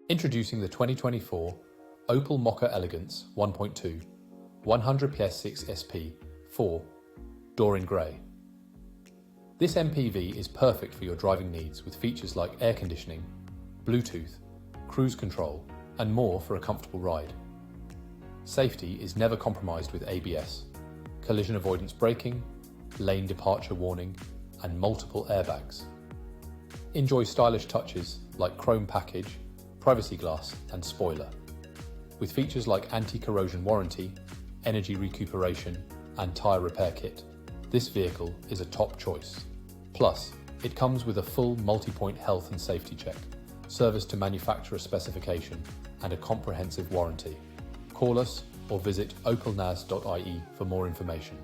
Introducing the 2024 Opel Mokka Elegance 1.2 100ps6sp 4 Door in Grey. This MPV is perfect for your driving needs with features like air conditioning, Bluetooth, cruise control, and more for a comfortable ride. Safety is never compromised with ABS, collision avoidance braking, lane departure warning, and multiple airbags. Enjoy stylish touches like chrome package, privacy glass, and spoiler. With features like Anti-Corrosion Warranty, energy recuperation, and Tyre Repair Kit, this vehicle is a top choice. Plus, it comes with a full multi-point health and safety check, service to manufacturer specification, and a comprehensive warranty. Call us or visit opelnaas.ie for more information.